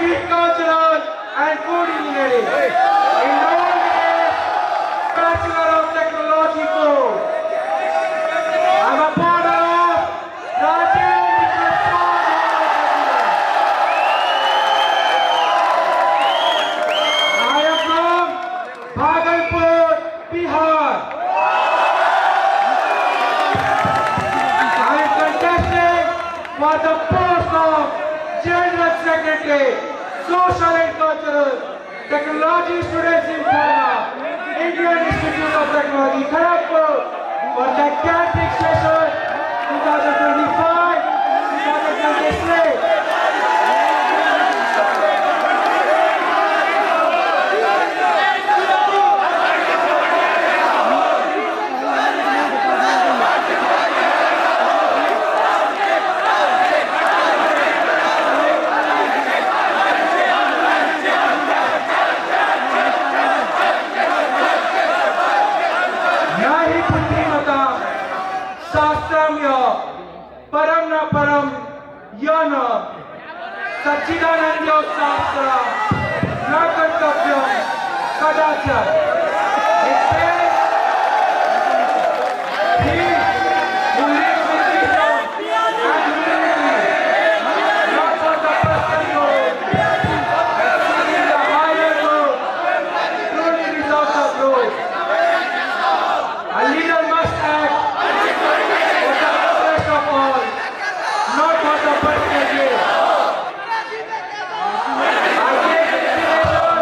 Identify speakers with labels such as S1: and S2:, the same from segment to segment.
S1: Agricultural and Food Engineering. Enrolled in Bachelor of Technology course. I'm a part of Rajiv I am from Bhagalpur, Bihar. I am contesting for the post of General Secretary, Social and Cultural Technology Students in China, Indian Institute of Technology, Kharagpur, for the academic session 2025-2026. Sastramya param na param yana Satchidananda Shastra na kartavyam kadacha. It says he who lives with wisdom and humility, not for the personal growth, seeking the higher growth, truly results of growth. A leader must act not for the personal gain. I take inspiration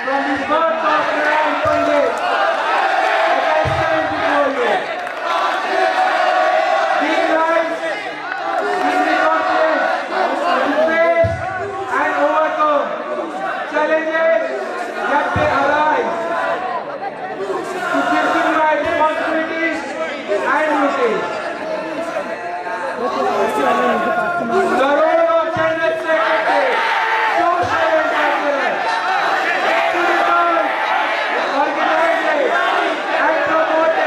S1: from these words of Narayan Pandit as I stand before you. These lines give me confidence to face and overcome challenges that may arise, to fulfill my responsibilities and duties. The role of General Secretary, Social and Cultural, to develop, organize and promote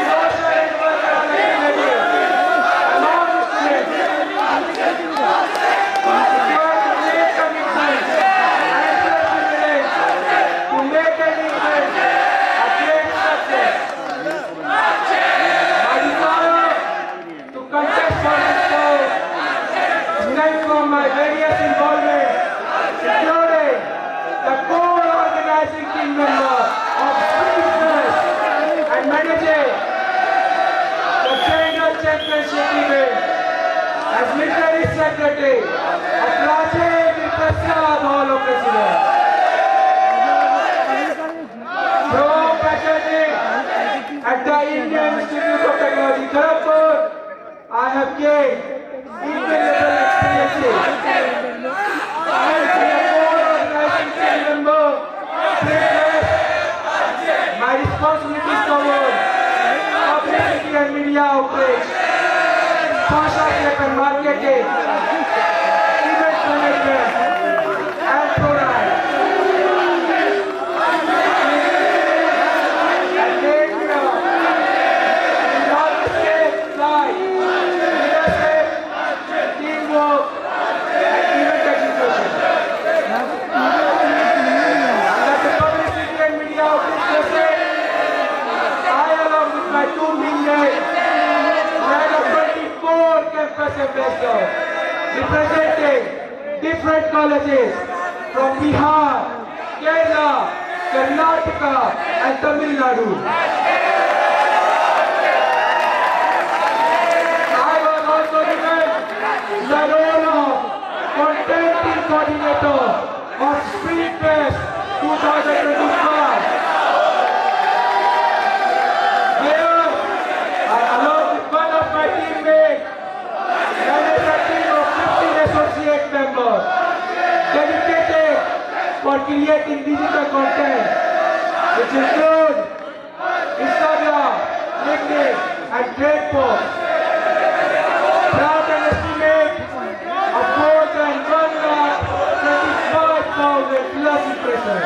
S1: social and cultural activities among students. Require to make commitments and perseverance to make an event a great success. My desire to contest for this post stems from my various involvement, including the core organizing team member of Business and managing the General Championship event as Military Secretary of Rajendra Prasad Hall of Presidents. From attending at the Indian Institute of Technology, Kharagpur, I have gained invaluable experiences. As a core organizing team member, my responsibilities cover publicity and media outreach, sponsorship and marketing, event management, and product. Representing different colleges from Bihar, Kerala, Karnataka and Tamil Nadu. I was also given the role of Content Team Coordinator of Street Fest 2025. Here, I along with one of my teammates manage a team of 15 associate members dedicated for creating digital content, which include Instagram, LinkedIn, and trade posts. Proud an estimate of more than 1,25,000 plus impressions.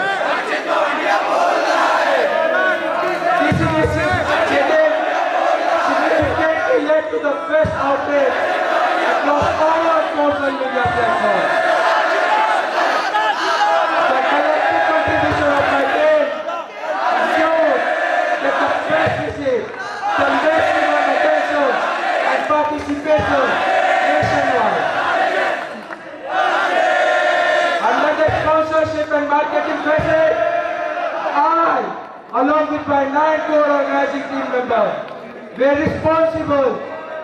S1: This initiative significantly led to the best outreach across all social media platforms. organizing team member. We are responsible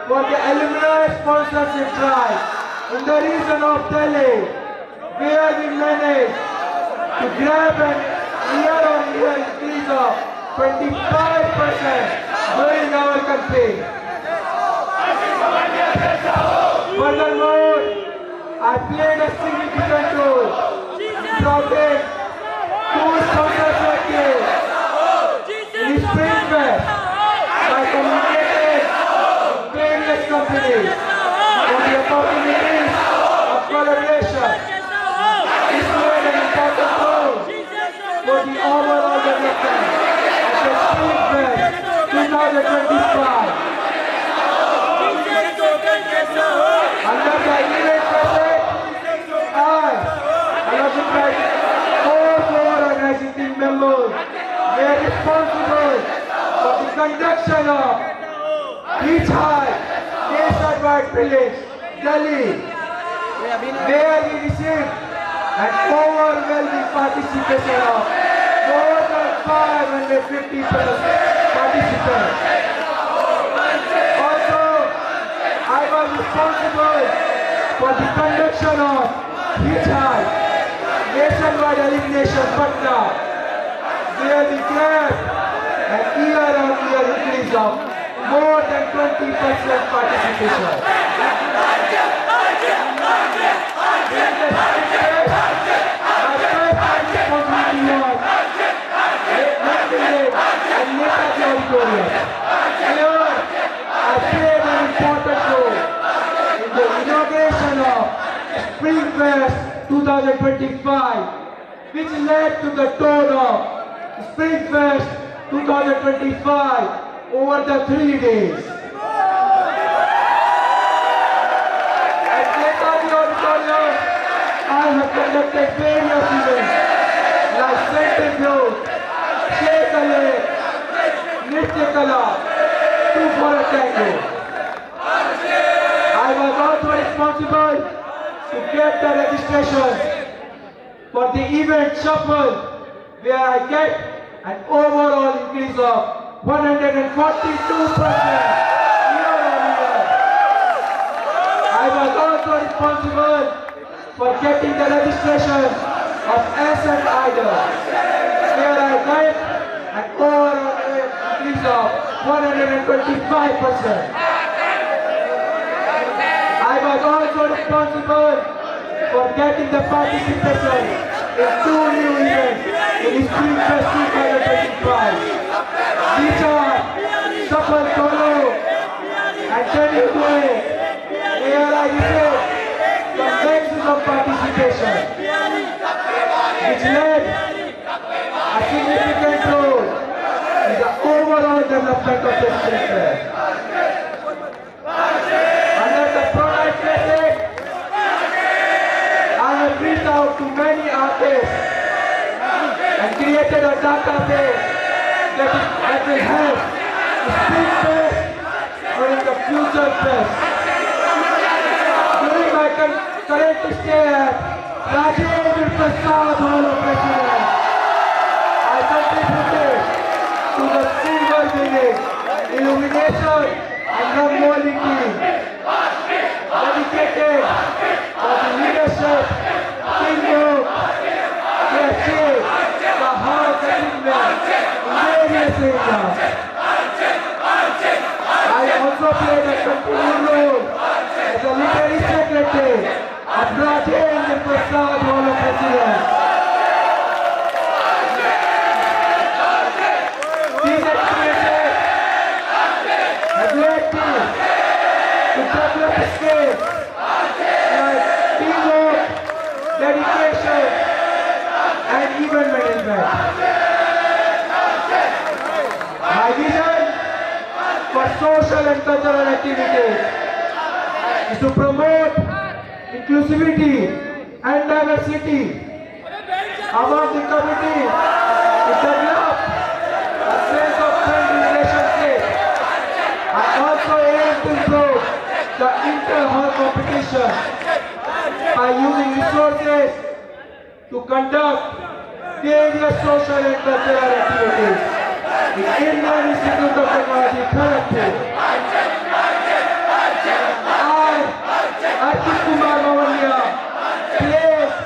S1: for the alumni sponsorship drive in the region of Delhi, where we managed to grab an year-on-year increase of 25% during our campaign. Furthermore, I played a significant role in promoting two sponsorship games in Springfest by communicating with various companies on the opportunities of collaboration. This played an important role for the overall development of the Springfest 2025. Under the event project, I, alongside all organizing team members, we are responsible for the conduction of Beach High nationwide village, Delhi, where we received an overwhelming participation of more than 550 participants. Also, I was responsible for the conduction of Beach High nationwide elimination Patna, where we grabbed an year-on-year increase of more than 20% participation. My first responsibility was yesterday at Netaji Auditorium. Here, I played an important role in the inauguration of Springfest 2025, which led to the tour of Springfest 2025 over the 3 days. At Netaji Auditorium, I have conducted various events like Centrifuge, Shake a Leg, Nitya Kala, Two for a Tango. I was also responsible to get the registration for the event shuffle, where I get an overall increase of 142% year-on-year. I was also responsible for getting the registration of SM Idol, where I get an overall increase of 125%. I was also responsible for getting the participation in 2 new events in Springfest 2025. These are Shuffle Solo and Tennis Duet, where I received the maximum participation, which led a significant role in the overall development of the Springfest. Under the Pranay Classic, I have reached out to many artists and created a database that will help the Springfest during the future fest. During my current stay at Rajendra Prasad Hall of President, I contributed to the silver village illumination and Rangoli team, dedicated for the leadership, teamwork, leadership, the heart achievement in various areas. I also played a continued role as a literary secretary of Rajendra Prasad Hall of President. These experiences have led me to develop skills like teamwork, dedication, and event management. My vision for social and cultural activities is to promote inclusivity and diversity among the community, to develop a sense of friendly relationship. I also aim to improve the inter-hall competition by using resources to conduct various social and cultural activities. the Indian Institute of Technology, Kharagpur. I, Archit Kumar Mawaliya, place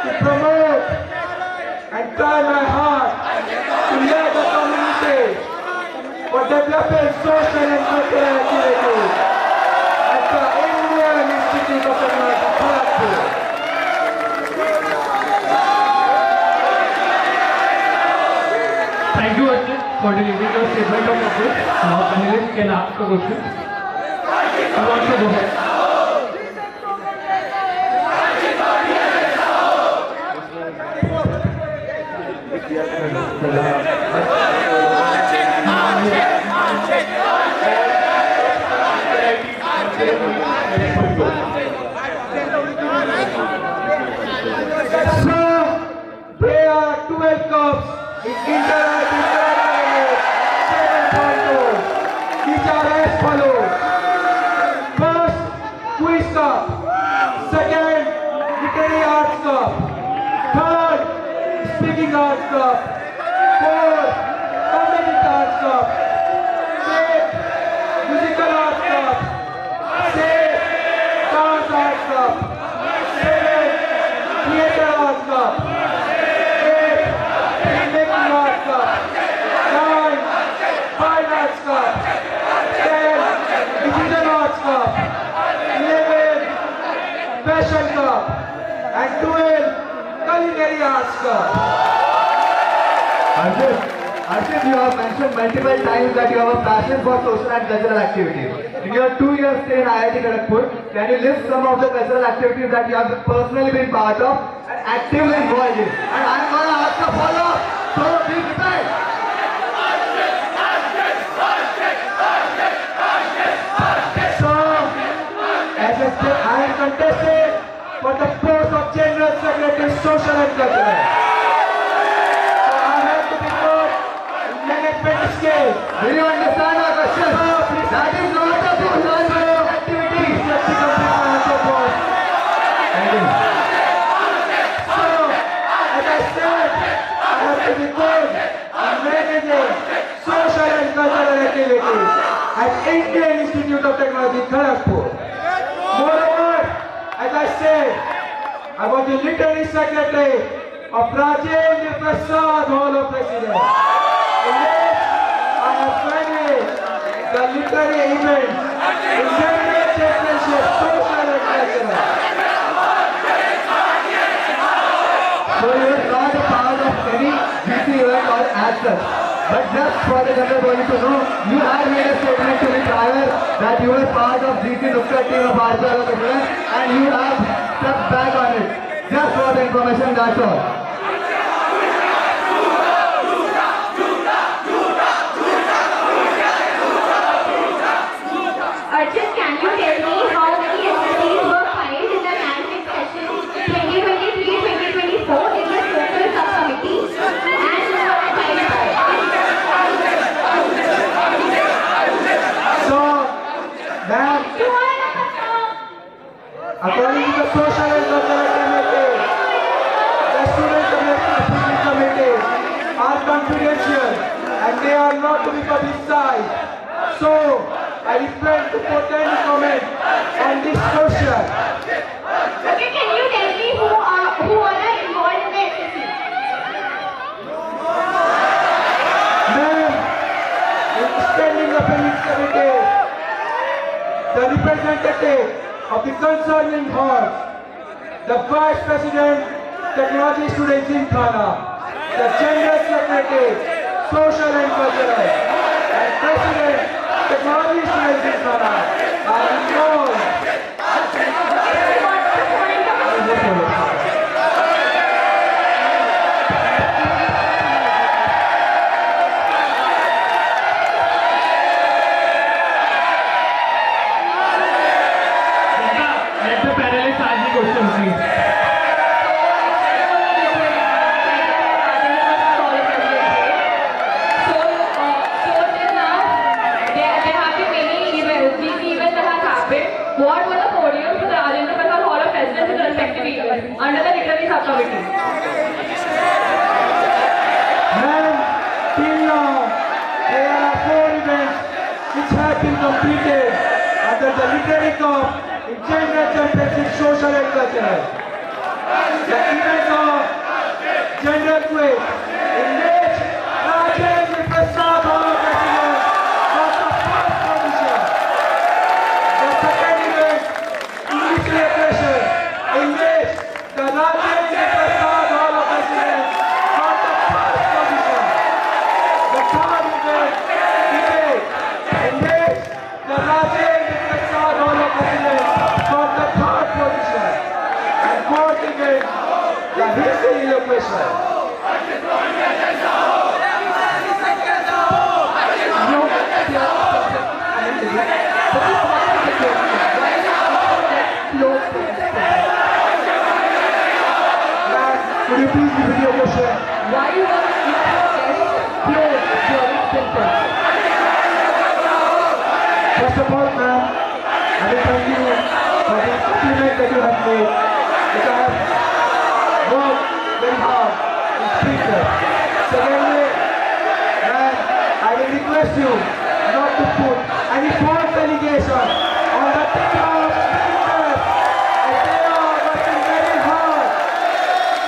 S1: to promote and try my heart to lead the community for developing social and cultural activities at the Indian Institute of Technology, Kharagpur.
S2: Thank you, Archit, for delivering your statement of purpose. Now, panelists can ask a question. Who wants to go ahead?
S1: So, there are 12 cups in Inter-IIT 7.0, which are as follows. First, Quiz Cup. Second, Literary Arts Cup. Third, Speaking Arts Cup. Fourth, Comedic Arts Cup. Fifth, Musical Arts Cup. Sixth, Dance Arts Cup. Seventh, Theatre Arts Cup. Eighth, Filmmaking Arts Cup. Nine, Fine Arts Cup. 10, Digital Arts Cup. 11, Fashion Cup. And 12, Culinary Arts Cup.
S3: Archit, you have mentioned multiple times that you have a passion for social and cultural activities. In your 2 years stay in IIT Kharagpur, can you list some of the cultural activities that you have personally been part of and actively involved in? And I'm going to ask a follow-up, so be prepared.
S1: So, as I am contested for the post of General Secretary, Social and Cultural. So I have to be put in management scale.
S3: Do you understand our question? That is not a social and cultural activity.
S1: Let me complete my answer, boss.
S3: Thank you.
S1: So, as I said, I have to be good in managing social and cultural activities at Indian Institute of Technology, Kharagpur. Moreover, as I said, I was the literary secretary of Rajendra Prasad Hall of Presidents, in which I have managed the literary events in general championship, social and cultural.
S3: So you are not a part of any GC event or as such. But just for the general public to know, you had made a statement to me prior that you were part of GC Nukkad team of Bharatiya President and you have stepped back on it. Just for the information, that's all.
S4: Archit, can you tell me how many SSCs were filed in the management session 2023-2024 in the social subcommittee and who were filed by?
S1: So, ma'am, according to the social and cultural committee, the student committees are confidential and they are not to be publicized. So, I refrain to put any comment on this question.
S4: Okay, can you tell me who are involved in the SSC?
S1: Ma'am, in standing appellate committee, the representative of the concerning halls, the Vice President, Technology Students in Thana, the General Secretary, Social and Cultural, and President, Technology Students in Thana, are involved.
S4: What's the point of
S2: Let the panelists ask the question, please.
S4: So till now, there have been many events. These events that have happened.
S1: Literary Cup in Gender Championship Social and Cultural. The event of Gender Quiz in which Rajendra Prasad Hall President got the first position. The second event, English Literature, in which the Rajendra Prasad Hall President got the first position. The third event, debate, in which the Rajendra Prasad Hall President got the third position. And fourth event, the history equation. Could you please repeat your question?
S5: Why you are close during spin test?
S1: First of all, ma'am, I will thank you for the compliment that you have made. Because I have worked very hard in speaker. Secondly, ma'am, I will request you not to put any false allegation on the team of speakers. As they are working very hard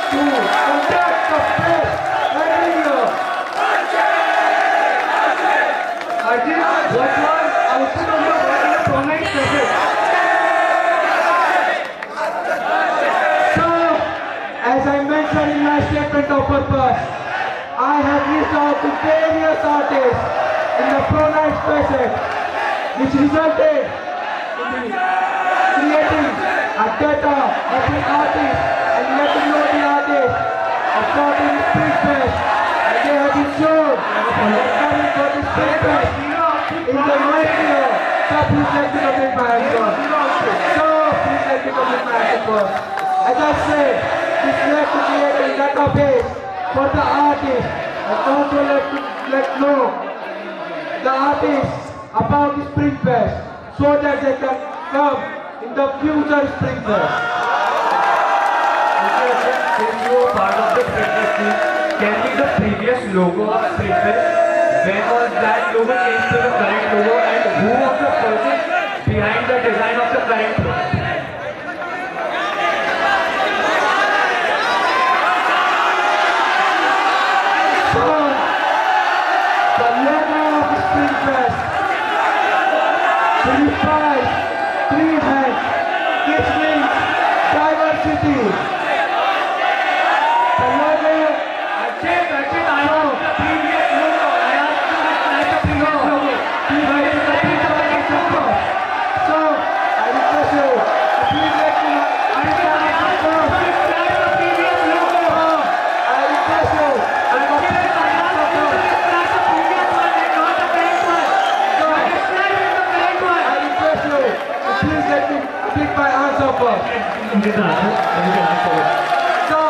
S1: to conduct the press and media. Arjun, what was output of your pronounced message? So, as I mentioned in my statement of purpose, I have reached out to various artists in the pronounced message, which resulted in me creating a data of the artist and letting know the artist about the Spring Fest. And they have been shown that coming for the Spring Fest in the next year. So please let me complete my answer. So please let me complete my answer first. As I said, this led to create a database for the artist and also let know the artists about the Spring Fest so that they can come in the future Spring Fest.
S2: Since you were part of the Springfest team, can be the previous logo of Springfest? When was that logo changed to the current logo, and who was the person behind the design of the current logo?
S1: So, the logo of the Spring Fest signifies three heads, which means diversity. The logo,
S2: I know the previous logo. I asked you to describe the previous logo. Please describe the previous logo.
S1: so I request you to please let me
S2: Describe the previous logo.
S1: I request you to
S2: I asked you to describe the previous one and not the current one. Describe the current one.
S1: I request you to please let me complete my answer first. So,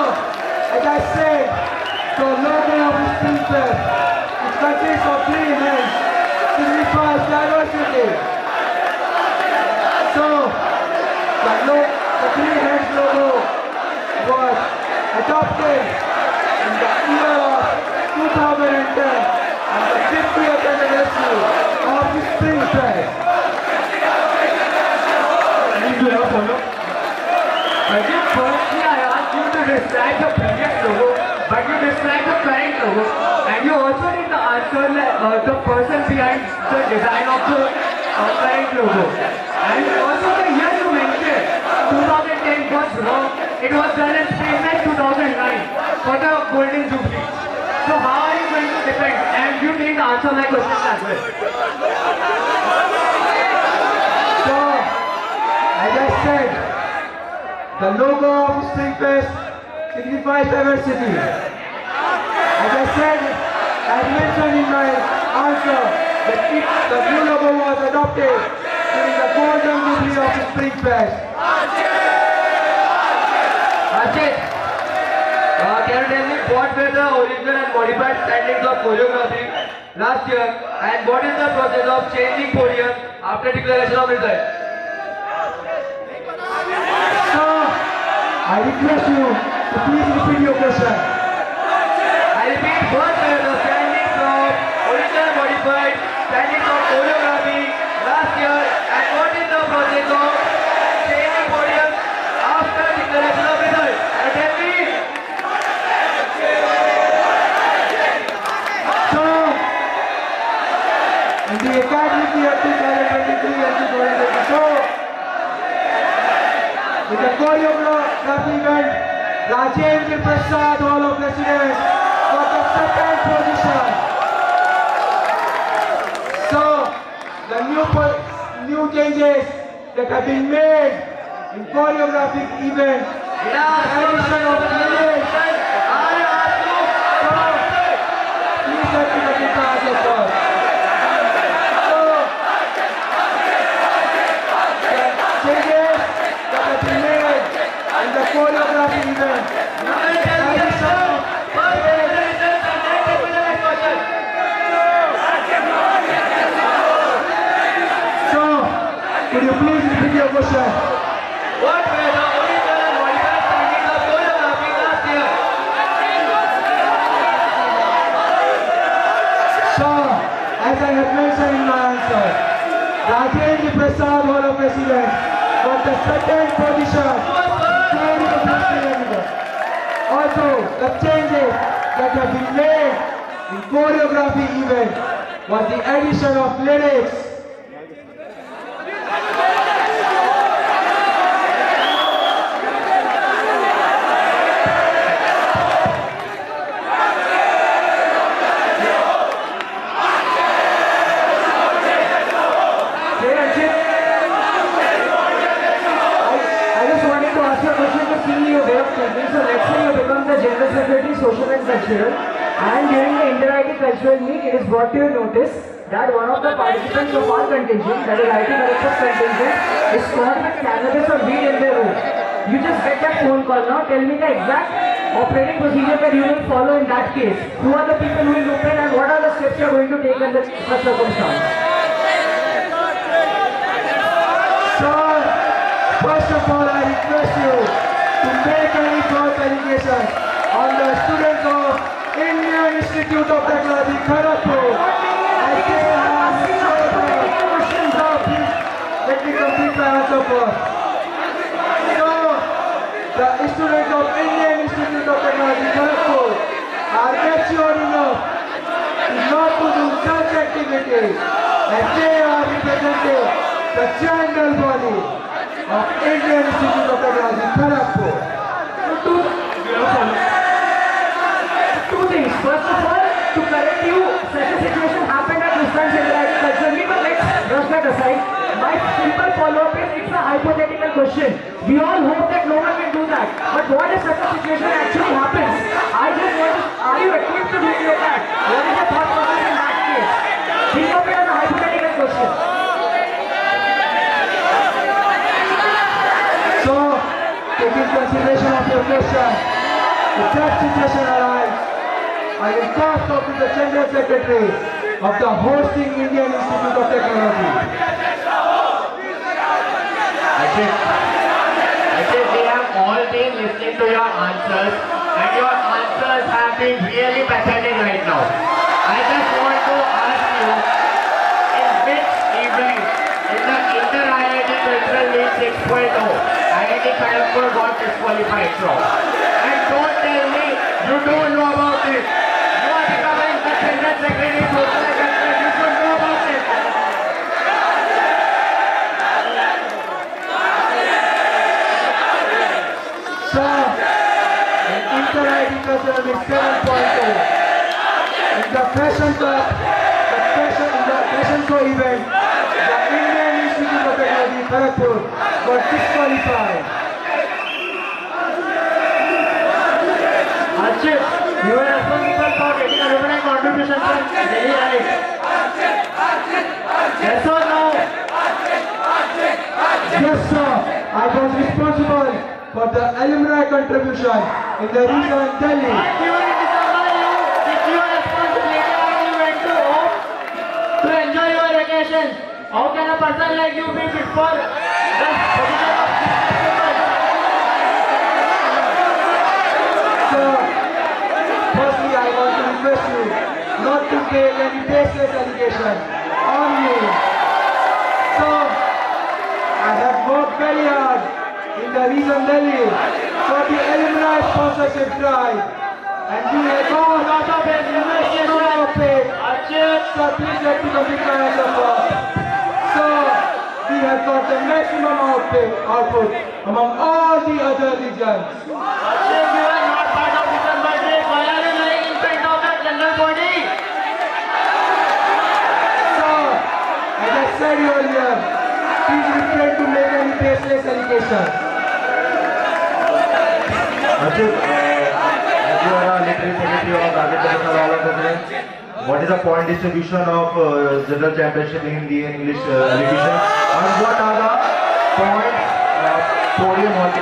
S1: as I said, the logo of the Spring Fest, which consists of three hands, signifies diversity. So, the three hands logo was adopted in the year of 2010 and the 50th anniversary of the Spring Fest.
S2: Firstly, I asked you to describe the previous logo, but you described the current logo, and you also did the answer the person behind the design of the current logo. And also the year you mentioned, 2010 was wrong. It was done in Springfest 2009 for the Golden Jubilee. So how are you going to defend? And you didn't answer my question as well.
S1: So, as I said, the logo of Spring Fest signifies diversity. As I said, as mentioned in my answer, the new logo was adopted during the Golden Jubilee of the Spring Fest.
S2: Rashid, can you tell me what were the original and modified standings of choreography last year, and what is the process of changing podium after declaration of result?
S1: So, I request you to please repeat your question.
S2: I repeat, what were the standings of original modified standings of choreography last year, and what is the process
S1: choreography event, Rajendra Prasad Hall of Residence got the second position. So, the new changes that have been made in choreographic event, addition of lyrics. Please let me get the answer first. So, the changes that have been made in the choreography event, addition of So, could you please repeat your question?
S2: What were the original and modified findings of choreography last year?
S1: So, as I have mentioned in my answer, Rajendra Prasad Hall of Residence got the second position. Also, the changes that have been made in choreography event was the addition of lyrics.
S5: I just wanted to ask you a question to see your way of thinking. So let's say you become the General Secretary, Social and Cultural, and during the Inter-IT Cultural Meet, it is brought to your notice that one of the participants of our contingent, that is IT Director's contingent, is caught with cannabis or weed in their room. You just get that phone call now. Tell me the exact operating procedure that you will follow in that case. Who are the people who will look in and what are the steps you are going to take in such circumstance?
S1: Sir, first of all, I request you to make any false allegations on the students of Indian Institute of Technology, Kharagpur. I say please let me complete my answer first. So, the students of Indian Institute of Technology, Kharagpur are mature enough not to do such activities, and they are representing the general body of Indian Institute of Technology, Kharagpur.
S5: Two things. First of all, to correct you, such a situation happened at Wisconsin General Cultural Meet, but let's brush that aside. My simple follow-up is, it's a hypothetical question. We all hope that no one will do that. But what if such a situation actually happens? I just want to, are you equipped to do that? What is your thought process in that case? Think of it as a hypothetical question.
S1: So, taking consideration of your question, if that situation arises, I will first talk to the General Secretary of the hosting Indian Institute of Technology.
S2: Actually, we have all been listening to your answers, and your answers have been really pathetic right now. I just want to ask you, in which event in the Inter-IIT Cultural Meet 6.0, IIT Kharagpur got disqualified from? And don't tell me you don't know about it. You are becoming the General Secretary of Social and Cultural. You should know about it.
S1: Sir, in Inter-IIT Cultural Meet 7.0, in the Fashion Club, in the Fashion Show event, the Indian Institute of Technology, Kharagpur, got disqualified.
S2: Archit, you are responsible for getting a revenue contribution from Delhi, right? Yes or no?
S1: Yes, sir. I was responsible for the alumni contribution in the region in Delhi.
S2: And during December, you did your responsibility and you went to home to enjoy your vacation. How can a person like you be fit for the position of
S1: Sir, firstly, I want to request you not to take any baseless allegation on me. So, I have worked very hard in the region Delhi for the alumni sponsorship drive, and we have all
S2: lot of investigation?
S1: paid.
S2: Archit,
S1: So please let me complete my answer first. So, we have got the maximum output among all the other regions.
S2: Ashik, you are not part of December break. Why are you lying in front of the general body?
S1: Sir, as I said earlier, please refrain to make any baseless allegations.
S3: Ashik, as you are a literary secretary of Rajasthan All President, what is the point distribution of general championship in Hindi and English allocation? And what are the points podium on the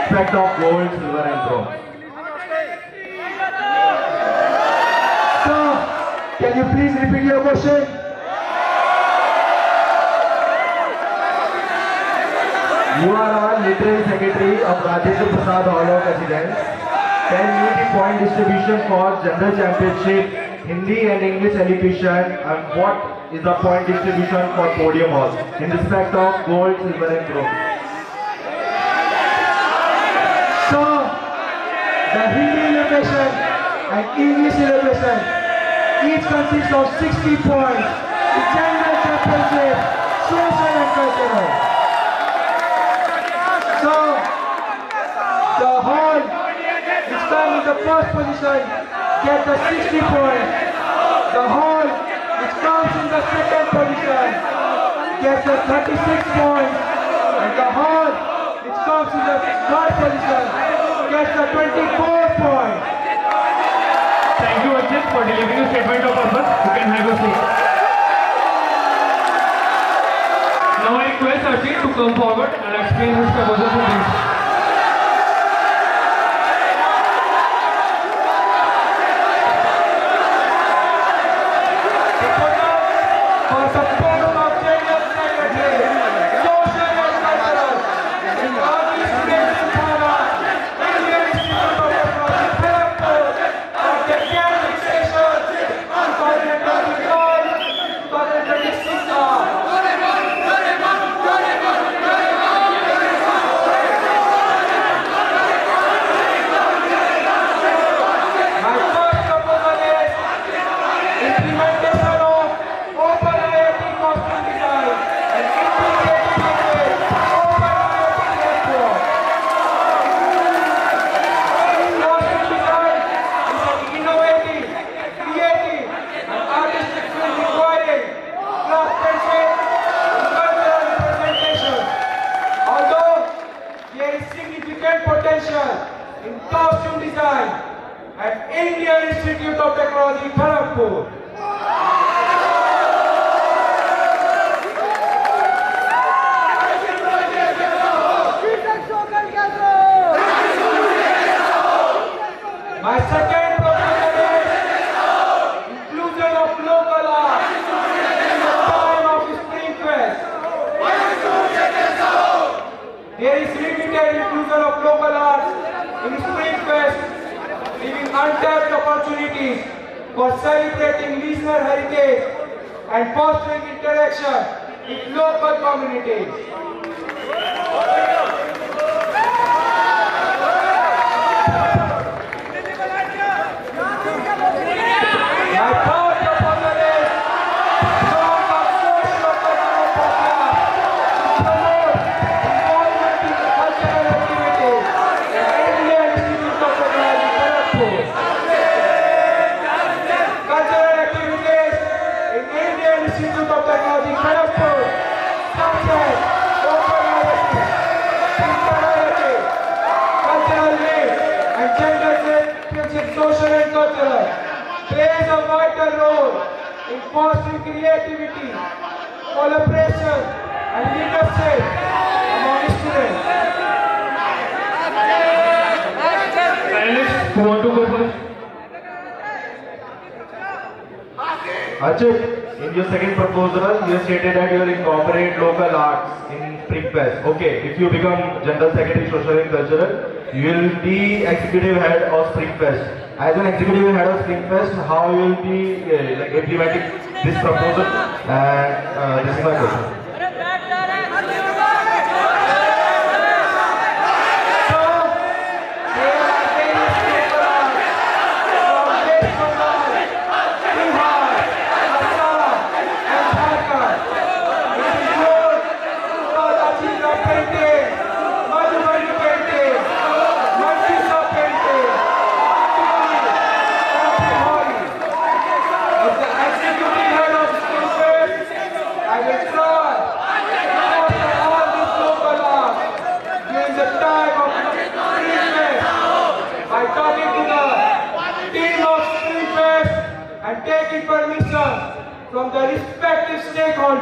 S3: effect of gold, silver and bronze?
S1: Sir, can you please repeat your question?
S3: You are our literary secretary of Rajendra Prasad Hall of Residence. Can you the point distribution for general championship, Hindi and English elocution, and what is the point distribution for podium hall in respect of gold, silver and bronze?
S1: Sir, the Hindi elevation and English elevation each consists of 60 points. The general championship, social and cultural. So, the hall which comes in the first position gets the 60 points. The hall which comes in the second position gets the 36 points. And the hall which comes in the third position gets the 24 points.
S2: Thank you, Ashik, for delivering a statement of purpose. You can have a seat. Now I request Ashik to come forward and explain his proposal to this.
S1: For support of General Secretary, Social and Cultural, in all these states in Thana, Indian Institute of Technology, Kharagpur, of the Academic Session 1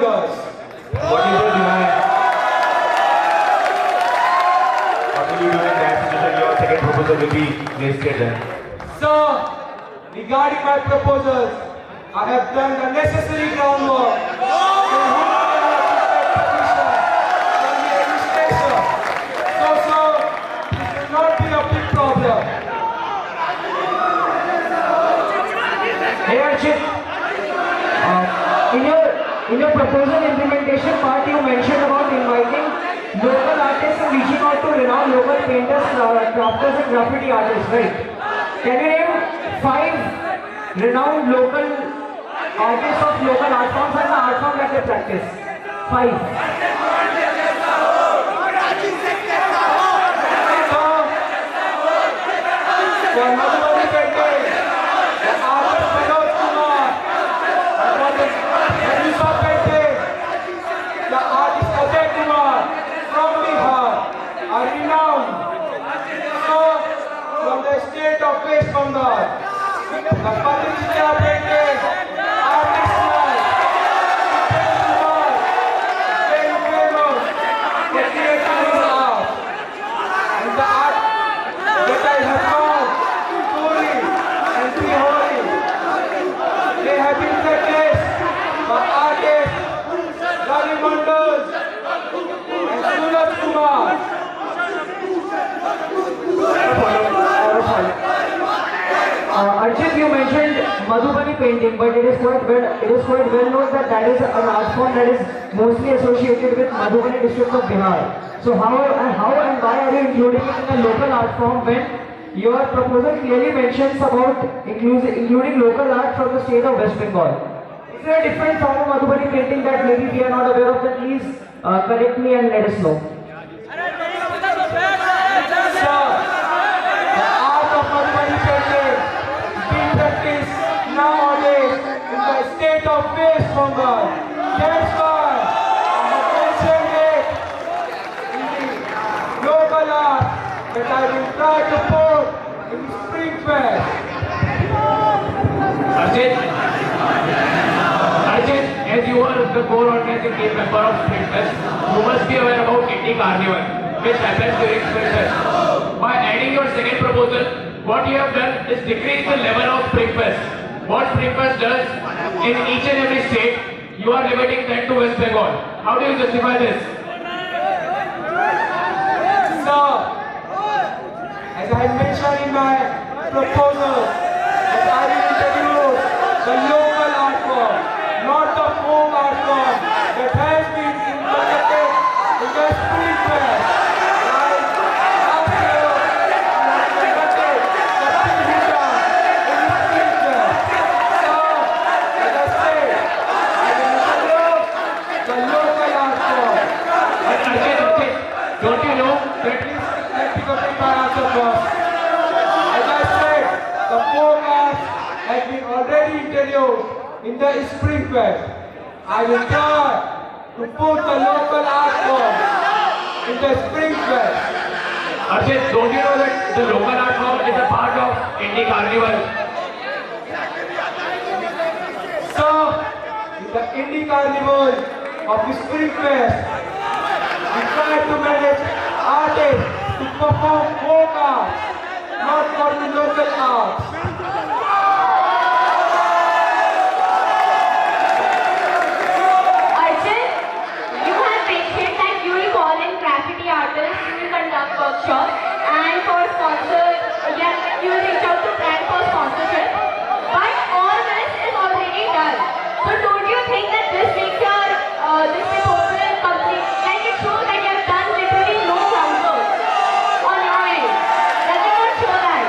S1: wonders.
S2: What is your demand? What will you do in that situation? Your second proposal will be wasted then.
S1: Sir, regarding my proposals, I have done the necessary groundwork. So, sir, this will not be a big problem.
S5: Hey Archit, in your proposal implementation part, you mentioned about inviting local artists and reaching out to renowned local painters, crafters and graffiti artists, right? Can you name 5 renowned local artists of local art forms and the art form that they practice? 5.
S1: For Madhubani painting, the artist Manoj Kumar, and for the Medusa painting, the artist Ajay Kumar from Bihar are renowned. So, from the state of West Bengal, the Patricia painting, artist like Upesh Kumar, very famous for creating his art. And the art that I have found, Puri and Bihari, they have been practiced by artists Ravi Mandal and Suraj Kumar.
S5: Archit, you mentioned Madhubani painting, but it is quite well known that that is an art form that is mostly associated with Madhubani district of Bihar. So how and why are you including it in a local art form when your proposal clearly mentions about including local art from the state of West Bengal? Is there a different form of Madhubani painting that maybe we are not aware of? Then please correct me and let us know.
S1: Sir, the art of Madhubani painting is being practiced nowadays in the state of West Bengal. That's why I have mentioned it in the local art that I will try to put in the Spring Fest.
S2: Arjit, as you are the core organizing team member of Spring Fest, you must be aware about Indie Carnival, which happens during Spring Fest. By adding your second proposal, what you have done is decrease the level of Spring Fest. What Spring Fest does in each and every state, you are limiting that to West Bengal. How do you justify this?
S1: Sir, as I mentioned in my proposal, that I will introduce the local art form, not the folk art form that has been implemented in the Spring Fest. Like last year, we have conducted the Pihita in the Spring Fest. So, as I said, I will introduce the local art form.
S2: Arjit, don't you know that
S1: Let me complete my answer first. As I said, the folk arts has been already introduced in the Spring Fest. I will try to put the local art form in the Spring Fest.
S2: Arjit, don't you know that the local art form is a part of Indie Carnival?
S1: So, in the Indie Carnival of the Spring Fest, we try to manage artists to perform folk arts, not for the local arts.
S4: Arjun, you have mentioned that you will call in graffiti artists, you will conduct workshops, and for sponsors, you will reach out to brands for sponsorship. But all this is already done. So don't you think that this makes your this proposal complete? Like it shows that you have done literally no groundwork on your end. Does it not show that?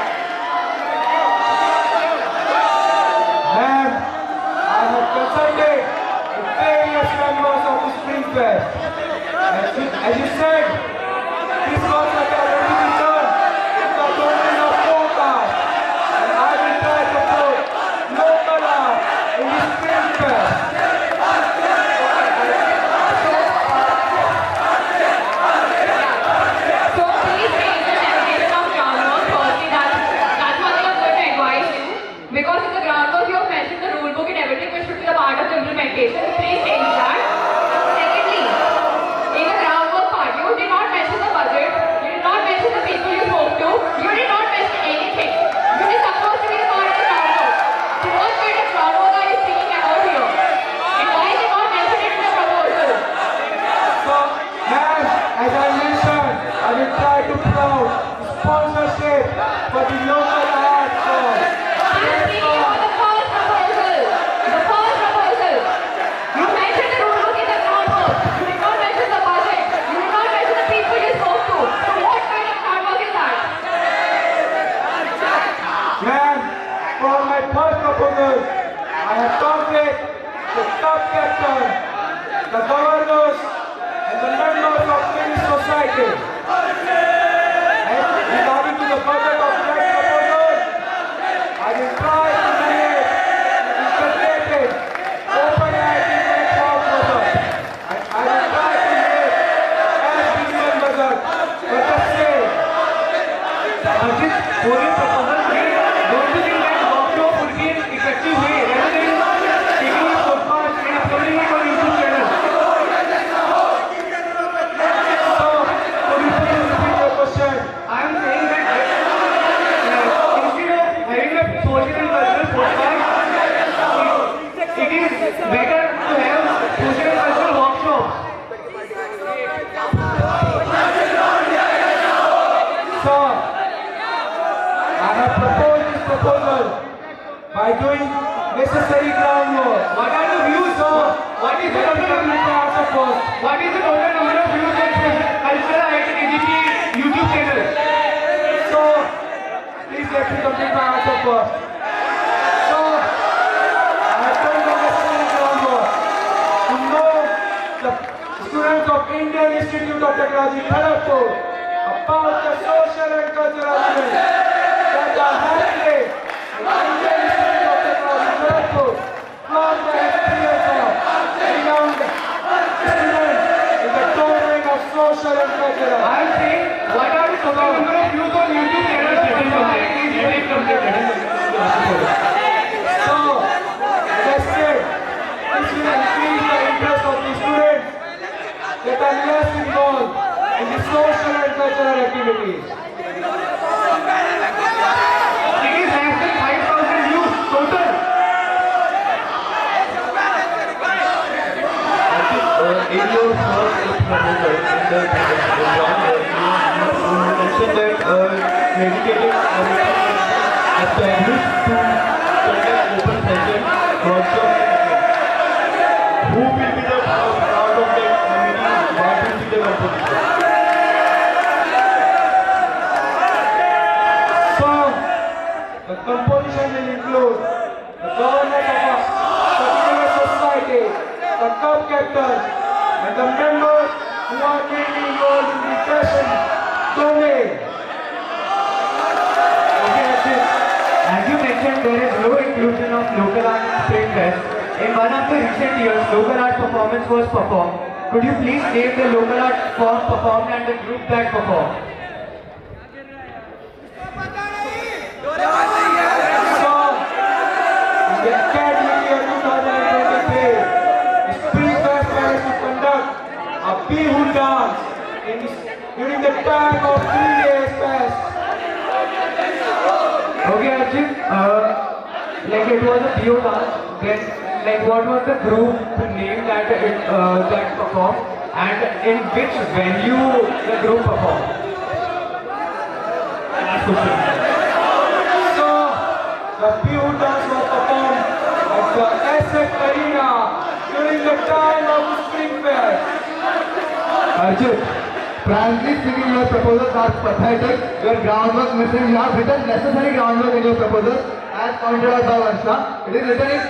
S1: for the local art form.
S4: I'm speaking about the first proposal. The first proposal. You mentioned the rule book in the ground work. You did not mention the budget. You did not mention the people you spoke to. So what kind of hard work is that?
S1: Ma'am, for my first proposal, I have talked with the club captain, the governors, and the members of Finnish society. And regarding to the budget of that proposal, I will try to create integrated, open and platform budget. I will try to make as decent budget, but just say,
S2: Arjit, पूरे proposal में don't you think that workshop would be an effective way rather than taking a podcast and uploading it on YouTube channel?
S1: so, could you please repeat your question?
S2: I am saying that instead of having a social and cultural podcast, it is better to have social and cultural workshops.
S1: So, I have proposed this proposal by doing necessary groundwork.
S2: What are the views? What is the
S1: Let me
S2: total
S1: complete my answer first.
S2: What is the total number of views on cultural identity YouTube channel?
S1: So, please let me complete my answer first. So, I have done the necessary groundwork to know the students of Indian Institute of Technology, Kharagpur, about the social and cultural events that are happening in Indian Institute of Technology, Kharagpur, from the experience of renowned students in the domain of social and cultural.
S2: I am saying, what are the total number of views on YouTube channel?
S1: So, as I said, this will increase the interest of the students that are less involved in the social and cultural activities.
S2: It is less than 5,000 views total.
S3: In your first proposal, in the you mentioned that dedicated established to conduct open session workshop. Who will be the part of that meeting? What will be the composition?
S1: So, the composition will include the governors of a particular society, the club captains, and the members who are mainly involved in the fashion domain.
S2: Okay, Arjun. As you mentioned, there is no inclusion of local art in Spring Fest. In one of the recent years, local art performance was performed. Could you please name the local art form performed and the group that performed?
S1: So, in the academic year 2023, Spring Fest plans to conduct a Bihu dance during the time of 3 days fest.
S2: Okay, Arjun. Like it was a Dio dance. Then, like what was the group name that that performed, and in which venue the group performed? Last question.
S1: So, the Bihu dance was performed at the SF Arena during the time of Spring Fest.
S3: Arjun, frankly speaking, your proposals are pathetic. Your groundwork missing. You have written necessary groundwork in your proposal, as pointed out by Varsha. It is written in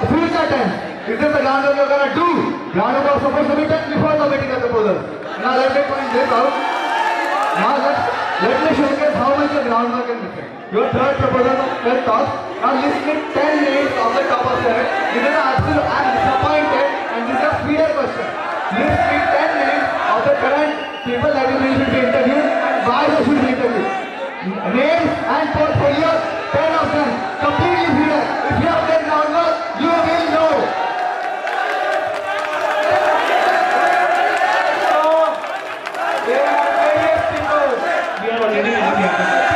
S3: future tense. Is this the groundwork you are going to do? Groundwork was supposed to be done before submitting the proposal. Now let me point this out. Now let me showcase how much the groundwork is missing. Your third proposal was well thought. Now list me 10 names of the top of 7. This is absolute. I am disappointed, and this is a feeder question. List me 10 names of the current people that you think should be interviewed and why they should be interviewed. Names and portfolio, 10 of them, completely feeder. If you have done groundwork, you will know.
S1: So, there are various people.
S2: We are already in the